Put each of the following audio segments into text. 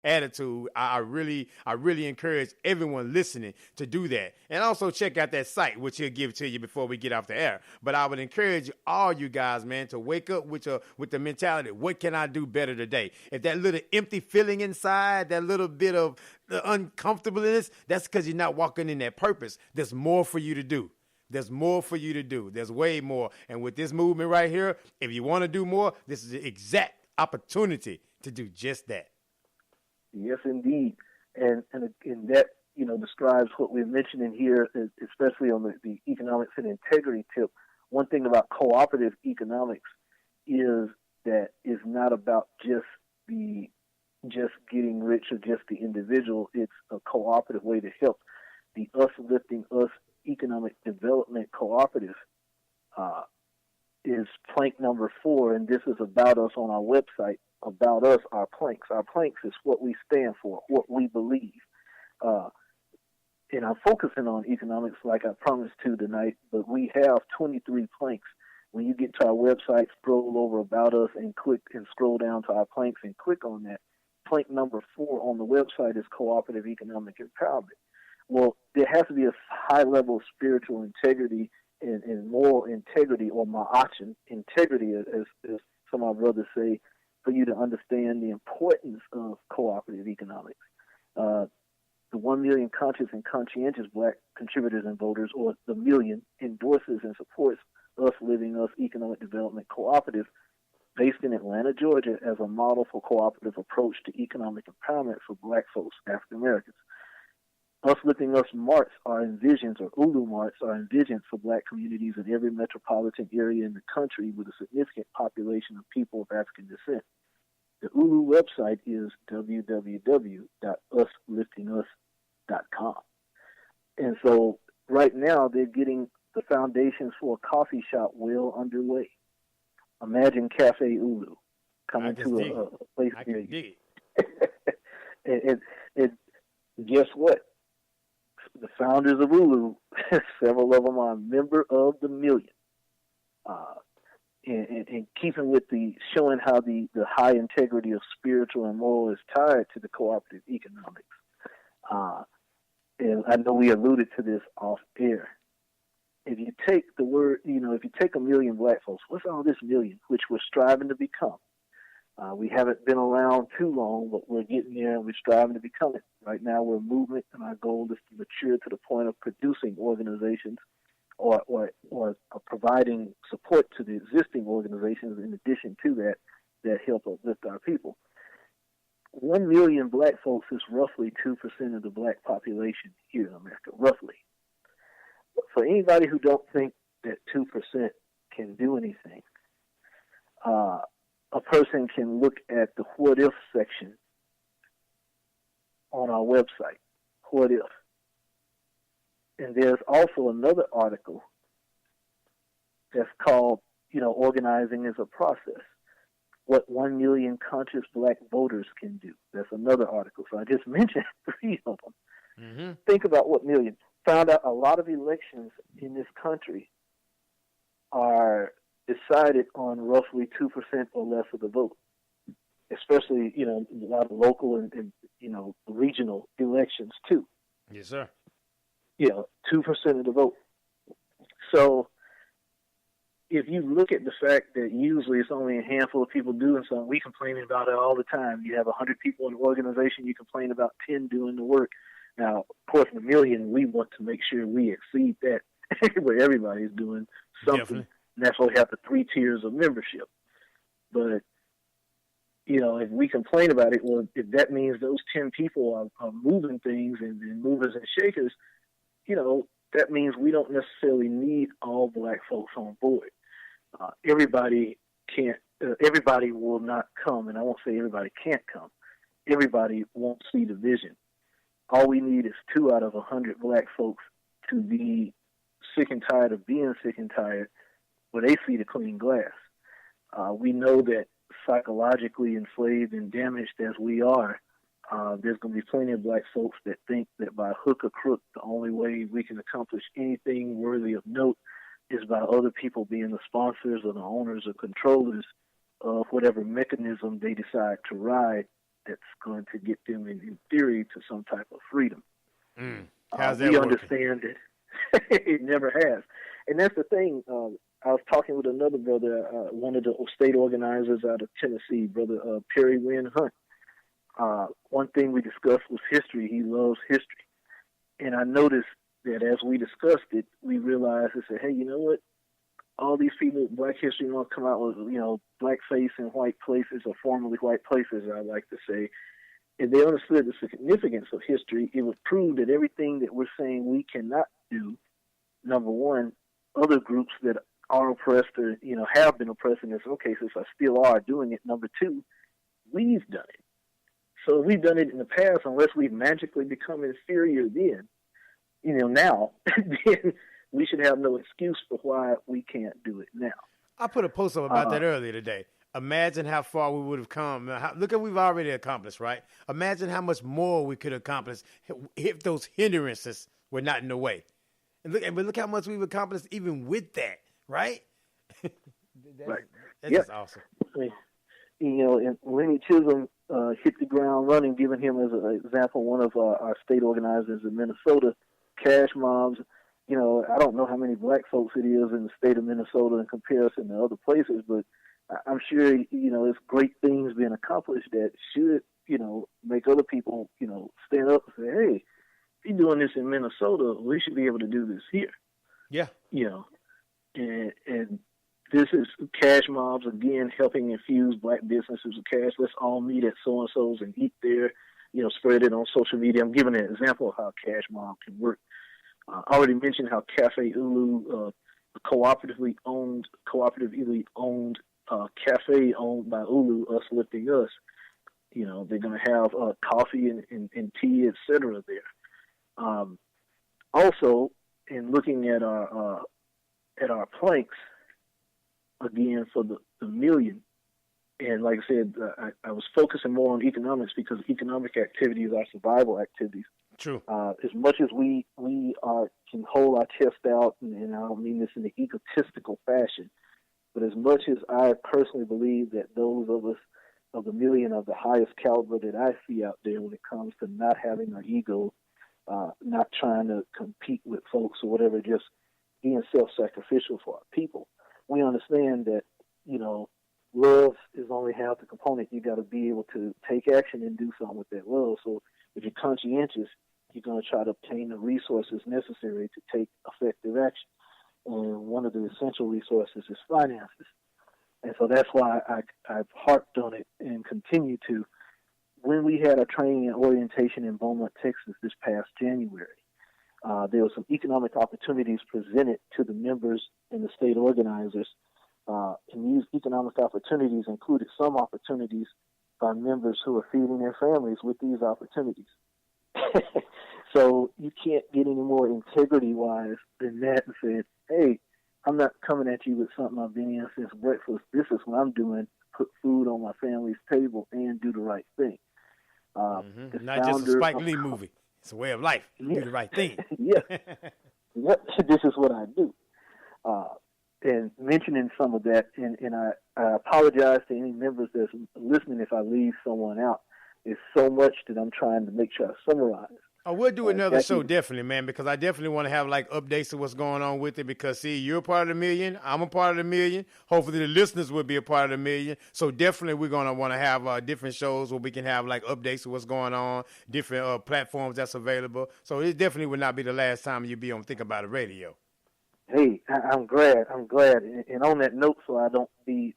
attitude, I really encourage everyone listening to do that. And also check out that site, which he'll give to you before we get off the air. But I would encourage all you guys, man, to wake up with the mentality, what can I do better today? If that little empty feeling inside, that little bit of the uncomfortableness, that's because you're not walking in that purpose. There's more for you to do. There's more for you to do. There's way more. And with this movement right here, if you want to do more, this is the exact opportunity to do just that. Yes, indeed. And that, describes what we're mentioning here, especially on the economics and integrity tip. One thing about cooperative economics is that it's not about just getting rich or just the individual. It's a cooperative way to help. The Us Lifting Us Economic Development Cooperative is plank number 4, and this is about us on our website. About us, our planks. Our planks is what we stand for, what we believe. And I'm focusing on economics like I promised to tonight, but we have 23 planks. When you get to our website, scroll over About Us and click and scroll down to our planks and click on that. Plank number 4 on the website is cooperative economic empowerment. Well, there has to be a high level of spiritual integrity and moral integrity, or ma'achin, integrity, as some of our brothers say, for you to understand the importance of cooperative economics. The 1 million conscious and conscientious black contributors and voters, or the million, endorses and supports Us Living Us Economic Development Cooperative, based in Atlanta, Georgia, as a model for cooperative approach to economic empowerment for black folks, African Americans. Us Lifting Us marts are envisions, or ULU marts are envisions for black communities in every metropolitan area in the country with a significant population of people of African descent. The ULU website is www.usliftingus.com. And so right now they're getting the foundations for a coffee shop well underway. Imagine Cafe Ulu coming to a place near you. and guess what? The founders of Ulu, several of them are a member of the million. And keeping with showing how the high integrity of spiritual and moral is tied to the cooperative economics. And I know we alluded to this off air. If you take the word, if you take a million black folks, what's all this million, which we're striving to become? We haven't been around too long, but we're getting there and we're striving to become it. Right now we're a movement, and our goal is to mature to the point of producing organizations or providing support to the existing organizations in addition to that help uplift our people. 1 million black folks is roughly 2% of the black population here in America, roughly. For anybody who don't think that 2% can do anything, a person can look at the What If section on our website, What If. And there's also another article that's called, Organizing as a Process, What 1 Million Conscious Black Voters Can Do. That's another article. So I just mentioned 3 of them. Mm-hmm. Think about what million. Found out a lot of elections in this country are decided on roughly 2% or less of the vote, especially, a lot of local and regional elections too. Yes, sir. 2% of the vote. So if you look at the fact that usually it's only a handful of people doing something, we complain about it all the time. You have 100 people in an organization, you complain about 10 doing the work. Now, of course, in a million, we want to make sure we exceed that where everybody's doing something. Definitely. And that's why we have the 3 tiers of membership. But, if we complain about it, well, if that means those 10 people are moving things and movers and shakers, that means we don't necessarily need all black folks on board. Everybody will not come, and I won't say everybody can't come. Everybody won't see the vision. All we need is 2 out of 100 black folks to be sick and tired of being sick and tired where they see the clean glass. We know that psychologically enslaved and damaged as we are, there's going to be plenty of black folks that think that by hook or crook, the only way we can accomplish anything worthy of note is by other people being the sponsors or the owners or controllers of whatever mechanism they decide to ride that's going to get them, in theory, to some type of freedom. How's that we working? understand that it never has. And that's the thing. I was talking with another brother, one of the state organizers out of Tennessee, Brother Perry Wynn Hunt. One thing we discussed was history. He loves history. And I noticed that as we discussed it, we realized and said, hey, you know what? All these people, Black History Month, come out with, blackface in white places, or formerly white places, I like to say. And they understood the significance of history. It would prove that everything that we're saying we cannot do, number one, other groups that are oppressed or, have been oppressed in some cases are still are doing it. Number two, we've done it. So we've done it in the past, unless we've magically become inferior then, now, then we should have no excuse for why we can't do it now. I put a post up about that earlier today. Imagine how far we would have come. Look at what we've already accomplished, right? Imagine how much more we could accomplish if those hindrances were not in the way. And look how much we've accomplished even with that, right? Right. That's just awesome. I mean, and Lenny Chisholm hit the ground running, giving him as an example one of our state organizers in Minnesota, cash mobs. I don't know how many black folks it is in the state of Minnesota in comparison to other places, but I'm sure, there's great things being accomplished that should, make other people, stand up and say, hey, if you're doing this in Minnesota, we should be able to do this here. Yeah. And this is cash mobs, again, helping infuse black businesses with cash. Let's all meet at so-and-so's and eat there, spread it on social media. I'm giving an example of how cash mob can work. I already mentioned how Cafe Ulu, a cooperatively owned cafe owned by Ulu, Us Lifting Us. They're going to have coffee and tea, etc. there. Also, in looking at our planks, again, for the million, and like I said, I was focusing more on economics because economic activities are survival activities. True. As much as we can hold our chest out, and I don't mean this in an egotistical fashion, but as much as I personally believe that those of us of the million of the highest caliber that I see out there when it comes to not having our ego, not trying to compete with folks or whatever, just being self-sacrificial for our people, we understand that, love is only half the component. You got to be able to take action and do something with that love. So if you're conscientious, you're going to try to obtain the resources necessary to take effective action. And one of the essential resources is finances. And so that's why I've harped on it and continue to. When we had a training and orientation in Beaumont, Texas this past January, there were some economic opportunities presented to the members and the state organizers. And these economic opportunities included some opportunities by members who are feeding their families with these opportunities. So you can't get any more integrity-wise than that and say, hey, I'm not coming at you with something I've been in since breakfast. This is what I'm doing, put food on my family's table and do the right thing. Not just a Spike Lee movie. It's a way of life. Yeah. Do the right thing. Yeah. Yep. This is what I do. And mentioning some of that, and I apologize to any members that's listening if I leave someone out. It's so much that I'm trying to make sure I summarize. Oh, we'll do another show, definitely, man, because I definitely want to have, updates of what's going on with it because, see, you're a part of the million. I'm a part of the million. Hopefully the listeners will be a part of the million. So definitely we're going to want to have different shows where we can have, updates of what's going on, different platforms that's available. So it definitely would not be the last time you be on Think About It Radio. Hey, I'm glad. And on that note, so I don't be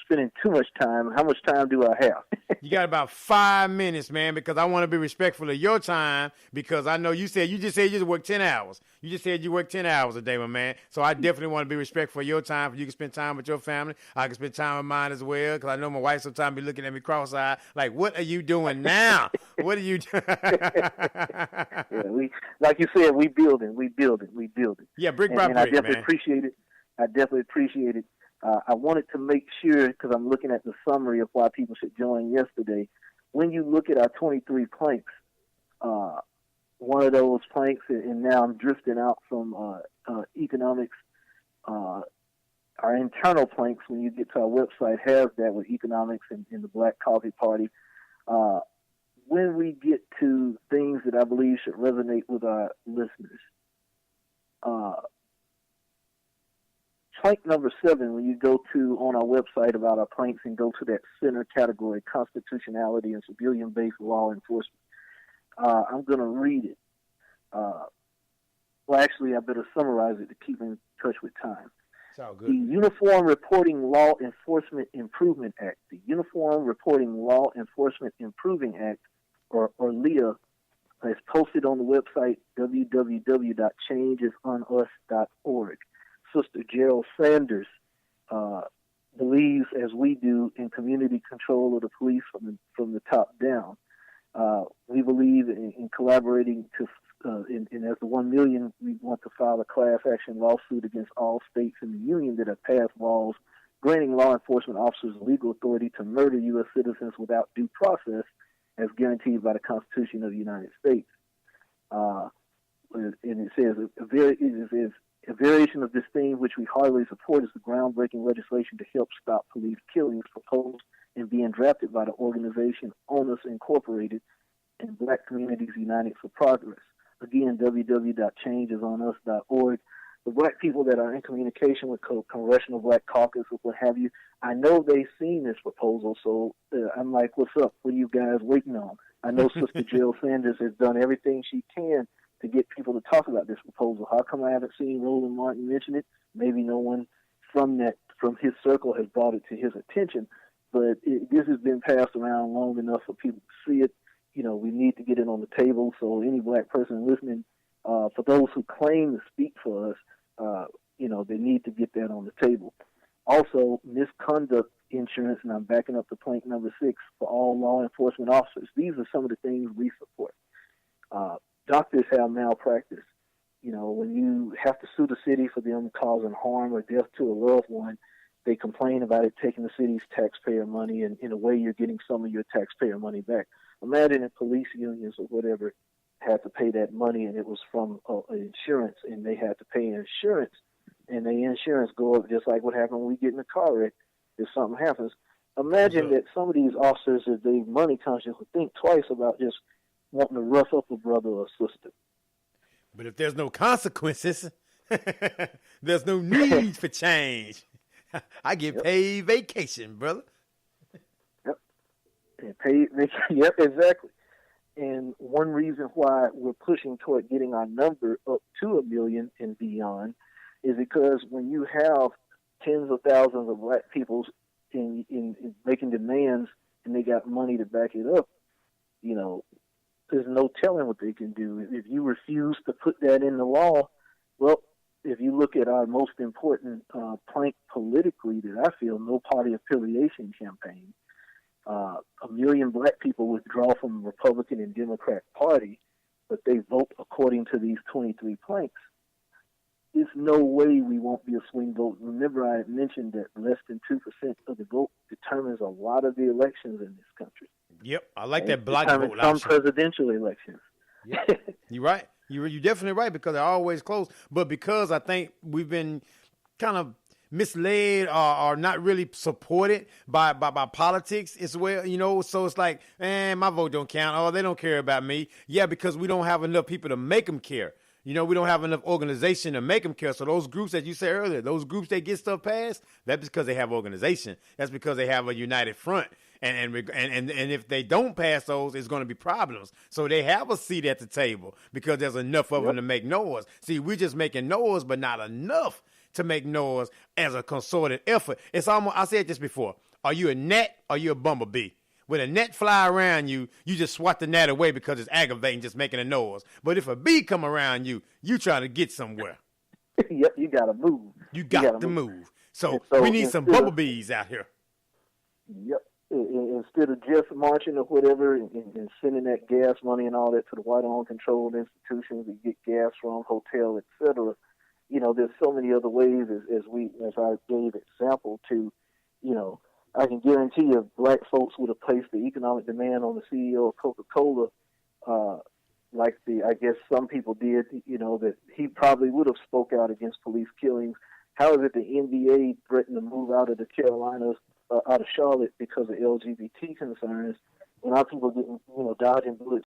spending too much time, how much time do I have? You got about 5 minutes, man, because I want to be respectful of your time because I know you just said you work 10 hours. You just said you work 10 hours a day, my man. So I definitely want to be respectful of your time. You can spend time with your family. I can spend time with mine as well because I know my wife sometimes be looking at me cross-eyed like, what are you doing now? What are you doing? Yeah, like you said, we building. Yeah, brick by brick, I definitely man. appreciate it. I wanted to make sure, because I'm looking at the summary of why people should join yesterday. When you look at our 23 planks, one of those planks, and now I'm drifting out from economics, our internal planks, when you get to our website, has that with economics and the Black Coffee Party. When we get to things that I believe should resonate with our listeners, plank number 7, when you go to on our website about our planks and go to that center category, constitutionality and civilian-based law enforcement, I'm going to read it. Well, actually, I better summarize it to keep in touch with time. Sound good. The Uniform Reporting Law Enforcement Improvement Act, the Uniform Reporting Law Enforcement Improving Act, or LEA, is posted on the website www.changeisonus.org. Sister Gerald Sanders believes, as we do, in community control of the police from the top down. We believe in collaborating and as the 1 million, we want to file a class action lawsuit against all states in the union that have passed laws granting law enforcement officers legal authority to murder U.S. citizens without due process, as guaranteed by the Constitution of the United States. And it says a variation of this theme, which we heartily support, is the groundbreaking legislation to help stop police killings proposed and being drafted by the organization ONUS Incorporated and Black Communities United for Progress. Again, www.changeisonus.org. The black people that are in communication with Congressional Black Caucus or what have you, I know they've seen this proposal, so I'm like, what's up? What are you guys waiting on? I know Sister Jill Sanders has done everything she can to get people to talk about this proposal. How come I haven't seen Roland Martin mention it? Maybe no one from his circle has brought it to his attention, but this has been passed around long enough for people to see it. You know, we need to get it on the table. So any black person listening, for those who claim to speak for us, they need to get that on the table. Also, misconduct insurance, and I'm backing up to plank number 6, for all law enforcement officers. These are some of the things we support. Doctors have malpractice. You know, when you have to sue the city for them causing harm or death to a loved one, they complain about it taking the city's taxpayer money, and in a way you're getting some of your taxpayer money back. Imagine if police unions or whatever had to pay that money and it was from insurance, and they had to pay insurance, and the insurance go up just like what happened when we get in a car wreck if something happens. Imagine that some of these officers, if they money conscious, would think twice about just wanting to rough up a brother or sister. But if there's no consequences, there's no need for change. I get paid vacation, brother. And paid vacation. Yep, exactly. And one reason why we're pushing toward getting our number up to 1 million and beyond is because when you have tens of thousands of black people in making demands and they got money to back it up, you know, there's no telling what they can do. If you refuse to put that in the law, well, if you look at our most important plank politically that I feel, no party affiliation campaign, 1 million black people withdraw from the Republican and Democrat Party, but they vote according to these 23 planks. There's no way we won't be a swing vote. Remember, I had mentioned that less than 2% of the vote determines a lot of the elections in this country. Yep, I like that block vote some option. Presidential elections. Yep. You're right. You're definitely right, because they're always close. But because I think we've been kind of misled or not really supported by politics as well, you know, so it's like, my vote don't count. Oh, they don't care about me. Yeah, because we don't have enough people to make them care. You know, we don't have enough organization to make them care. So those groups that you said earlier, those groups that get stuff passed, that's because they have organization. That's because they have a united front. And if they don't pass those, it's going to be problems. So they have a seat at the table because there's enough of them to make noise. See, we're just making noise, but not enough to make noise as a concerted effort. It's almost, I said this before, are you a gnat or are you a bumblebee? When a gnat fly around you, you just swat the gnat away because it's aggravating, just making a noise. But if a bee come around you, you trying to get somewhere. Yep, you got to move. You got to move. So we need some bumblebees out here. Yep. Instead of just marching or whatever and sending that gas money and all that to the white-owned controlled institutions that get gas from, hotel, etc., you know, there's so many other ways as I gave example to, you know, I can guarantee you black folks would have placed the economic demand on the CEO of Coca-Cola like I guess some people did, you know, that he probably would have spoke out against police killings. How is it the NBA threatened to move out of the Carolinas, out of Charlotte because of LGBT concerns, and our people getting, dodging bullets